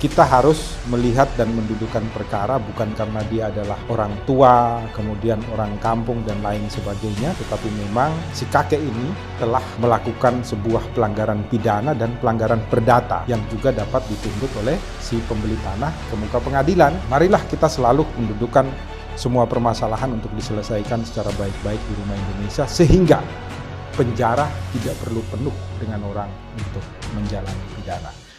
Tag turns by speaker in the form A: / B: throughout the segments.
A: kita harus melihat dan mendudukan perkara bukan karena dia adalah orang tua, kemudian orang kampung dan lain sebagainya, tetapi memang si kakek ini telah melakukan sebuah pelanggaran pidana dan pelanggaran perdata yang juga dapat dituntut oleh si pembeli tanah ke muka pengadilan. Marilah kita selalu mendudukan semua permasalahan untuk diselesaikan secara baik-baik di rumah Indonesia, sehingga penjara tidak perlu penuh dengan orang untuk menjalani pidana.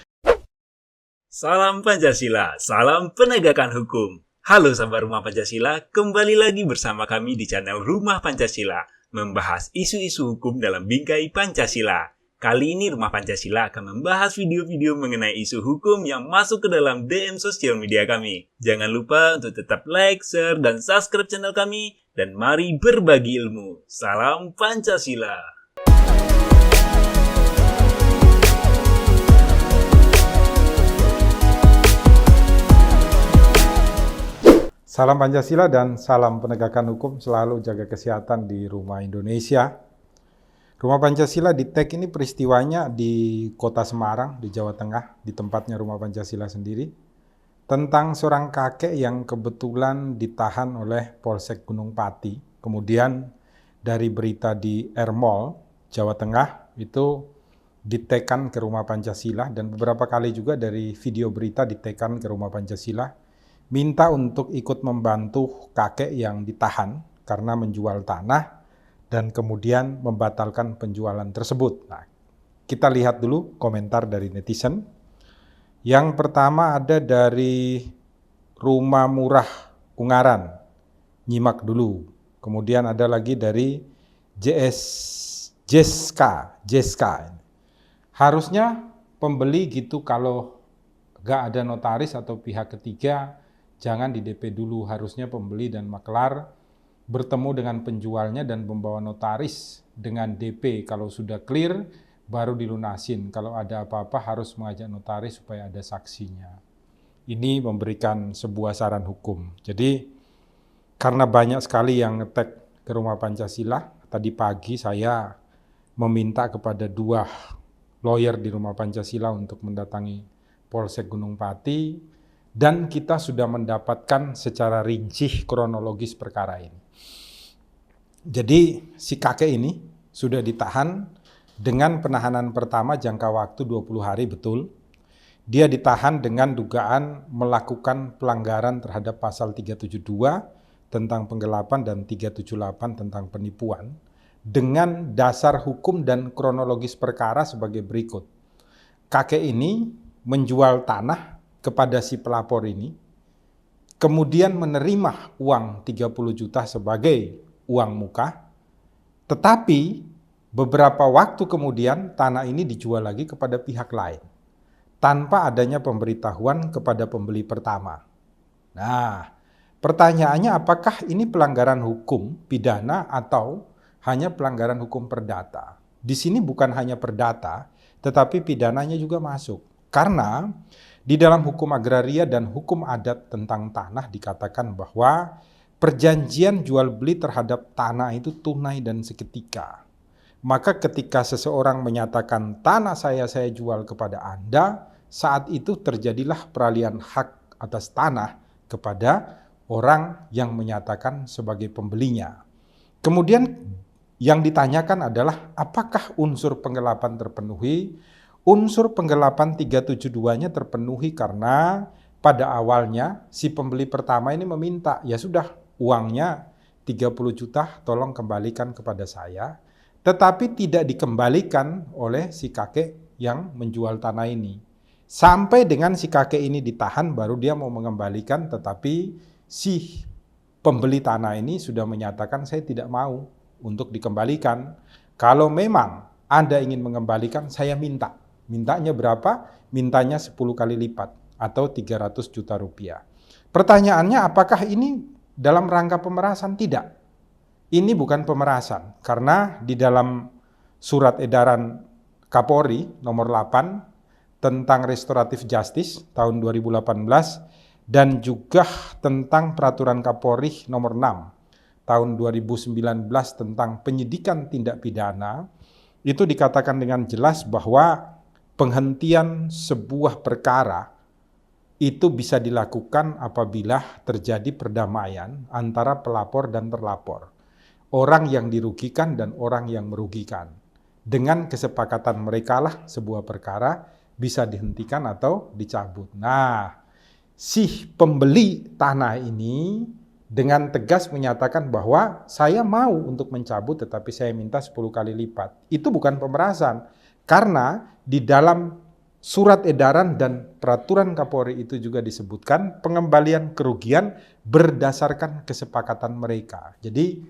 B: Salam Pancasila, salam penegakan hukum. Halo sahabat Rumah Pancasila, kembali lagi bersama kami di channel Rumah Pancasila, membahas isu-isu hukum dalam bingkai Pancasila. Kali ini Rumah Pancasila akan membahas video-video mengenai isu hukum yang masuk ke dalam DM sosial media kami. Jangan lupa untuk tetap like, share, dan subscribe channel kami, dan mari berbagi ilmu. Salam Pancasila.
A: Salam Pancasila dan salam penegakan hukum, selalu jaga kesehatan di Rumah Indonesia. Rumah Pancasila di tag ini peristiwanya di Kota Semarang, di Jawa Tengah, di tempatnya Rumah Pancasila sendiri, tentang seorang kakek yang kebetulan ditahan oleh Polsek Gunung Pati. Kemudian dari berita di Ermol, Jawa Tengah, itu di-tag-kan ke Rumah Pancasila, dan beberapa kali juga dari video berita di-tag-kan ke Rumah Pancasila, minta untuk ikut membantu kakek yang ditahan karena menjual tanah dan kemudian membatalkan penjualan tersebut. Nah, kita lihat dulu komentar dari netizen. Yang pertama ada dari Rumah Murah Ungaran, nyimak dulu. Kemudian ada lagi dari Jeska. Harusnya pembeli gitu kalau nggak ada notaris atau pihak ketiga, jangan di DP dulu, harusnya pembeli dan maklar bertemu dengan penjualnya dan membawa notaris dengan DP. Kalau sudah clear, baru dilunasin. Kalau ada apa-apa harus mengajak notaris supaya ada saksinya. Ini memberikan sebuah saran hukum. Jadi, karena banyak sekali yang nge-tag ke Rumah Pancasila, tadi pagi saya meminta kepada 2 lawyer di Rumah Pancasila untuk mendatangi Polsek Gunung Pati, dan kita sudah mendapatkan secara rinci kronologis perkara ini. Jadi si kakek ini sudah ditahan dengan penahanan pertama jangka waktu 20 hari betul. Dia ditahan dengan dugaan melakukan pelanggaran terhadap pasal 372 tentang penggelapan dan 378 tentang penipuan dengan dasar hukum dan kronologis perkara sebagai berikut. Kakek ini menjual tanah kepada si pelapor ini, kemudian menerima uang 30 juta sebagai uang muka, tetapi beberapa waktu kemudian tanah ini dijual lagi kepada pihak lain, tanpa adanya pemberitahuan kepada pembeli pertama. Nah, pertanyaannya apakah ini pelanggaran hukum pidana atau hanya pelanggaran hukum perdata? Di sini bukan hanya perdata, tetapi pidananya juga masuk. Karena di dalam hukum agraria dan hukum adat tentang tanah dikatakan bahwa perjanjian jual beli terhadap tanah itu tunai dan seketika. Maka ketika seseorang menyatakan tanah saya jual kepada Anda, saat itu terjadilah peralihan hak atas tanah kepada orang yang menyatakan sebagai pembelinya. Kemudian yang ditanyakan adalah apakah unsur penggelapan terpenuhi? Unsur penggelapan 372-nya terpenuhi karena pada awalnya si pembeli pertama ini meminta, ya sudah uangnya 30 juta tolong kembalikan kepada saya, tetapi tidak dikembalikan oleh si kakek yang menjual tanah ini. Sampai dengan si kakek ini ditahan baru dia mau mengembalikan, tetapi si pembeli tanah ini sudah menyatakan saya tidak mau untuk dikembalikan. Kalau memang Anda ingin mengembalikan, saya minta. Mintanya berapa? Mintanya 10 kali lipat atau 300 juta rupiah. Pertanyaannya apakah ini dalam rangka pemerasan? Tidak. Ini bukan pemerasan karena di dalam surat edaran Kapolri nomor 8 tentang restoratif justice tahun 2018 dan juga tentang peraturan Kapolri nomor 6 tahun 2019 tentang penyidikan tindak pidana, itu dikatakan dengan jelas bahwa penghentian sebuah perkara itu bisa dilakukan apabila terjadi perdamaian antara pelapor dan terlapor. Orang yang dirugikan dan orang yang merugikan. Dengan kesepakatan mereka lah sebuah perkara bisa dihentikan atau dicabut. Nah, si pembeli tanah ini dengan tegas menyatakan bahwa saya mau untuk mencabut tetapi saya minta 10 kali lipat. Itu bukan pemerasan. Karena di dalam surat edaran dan peraturan Kapolri itu juga disebutkan pengembalian kerugian berdasarkan kesepakatan mereka. Jadi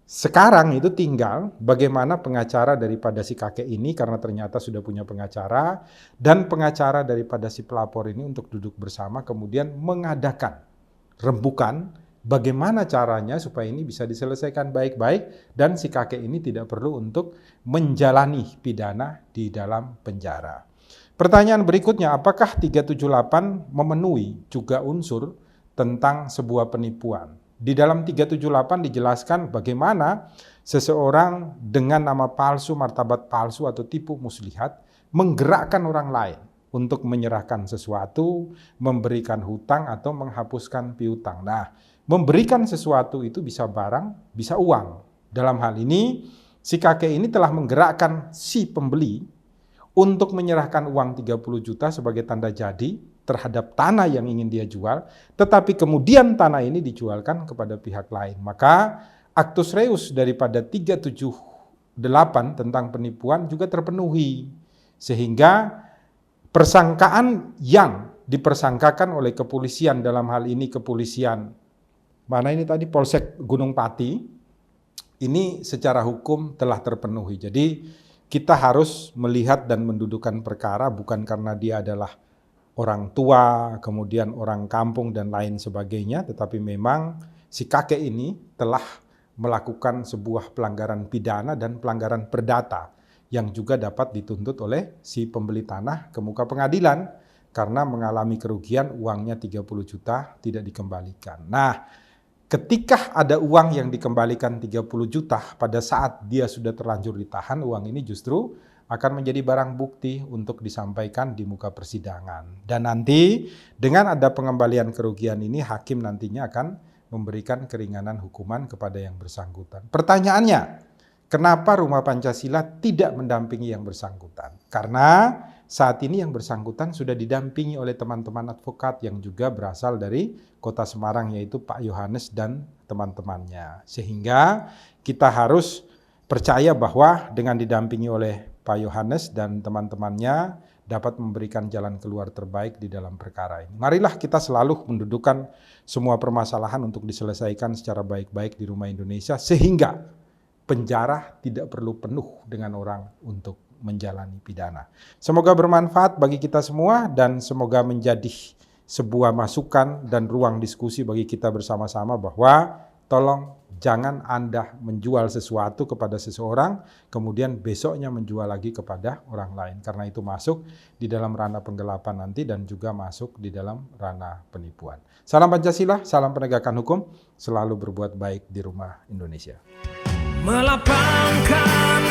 A: sekarang itu tinggal bagaimana pengacara daripada si kakek ini, karena ternyata sudah punya pengacara, dan pengacara daripada si pelapor ini untuk duduk bersama kemudian mengadakan rembukan bagaimana caranya supaya ini bisa diselesaikan baik-baik dan si kakek ini tidak perlu untuk menjalani pidana di dalam penjara. Pertanyaan berikutnya, apakah 378 memenuhi juga unsur tentang sebuah penipuan? Di dalam 378 dijelaskan bagaimana seseorang dengan nama palsu, martabat palsu atau tipu muslihat menggerakkan orang lain untuk menyerahkan sesuatu, memberikan hutang atau menghapuskan piutang. Nah, memberikan sesuatu itu bisa barang, bisa uang. Dalam hal ini, si kakek ini telah menggerakkan si pembeli untuk menyerahkan uang 30 juta sebagai tanda jadi terhadap tanah yang ingin dia jual, tetapi kemudian tanah ini dijualkan kepada pihak lain. Maka actus reus daripada 378 tentang penipuan juga terpenuhi. Sehingga persangkaan yang dipersangkakan oleh kepolisian, dalam hal ini kepolisian, mana ini tadi, Polsek Gunung Pati, ini secara hukum telah terpenuhi. Jadi kita harus melihat dan mendudukan perkara bukan karena dia adalah orang tua, kemudian orang kampung dan lain sebagainya, tetapi memang si kakek ini telah melakukan sebuah pelanggaran pidana dan pelanggaran perdata yang juga dapat dituntut oleh si pembeli tanah ke muka pengadilan karena mengalami kerugian uangnya 30 juta tidak dikembalikan. Nah, ketika ada uang yang dikembalikan 30 juta pada saat dia sudah terlanjur ditahan, uang ini justru akan menjadi barang bukti untuk disampaikan di muka persidangan. Dan nanti dengan ada pengembalian kerugian ini, hakim nantinya akan memberikan keringanan hukuman kepada yang bersangkutan. Pertanyaannya, kenapa Rumah Pancasila tidak mendampingi yang bersangkutan? Karena saat ini yang bersangkutan sudah didampingi oleh teman-teman advokat yang juga berasal dari Kota Semarang, yaitu Pak Yohanes dan teman-temannya. Sehingga kita harus percaya bahwa dengan didampingi oleh Pak Yohanes dan teman-temannya dapat memberikan jalan keluar terbaik di dalam perkara ini. Marilah kita selalu mendudukan semua permasalahan untuk diselesaikan secara baik-baik di Rumah Indonesia, sehingga penjara tidak perlu penuh dengan orang untuk menjalani pidana. Semoga bermanfaat bagi kita semua dan semoga menjadi sebuah masukan dan ruang diskusi bagi kita bersama-sama bahwa tolong jangan Anda menjual sesuatu kepada seseorang kemudian besoknya menjual lagi kepada orang lain, karena itu masuk di dalam ranah penggelapan nanti dan juga masuk di dalam ranah penipuan. Salam Pancasila, salam penegakan hukum, selalu berbuat baik di Rumah Indonesia.
C: Melapangkan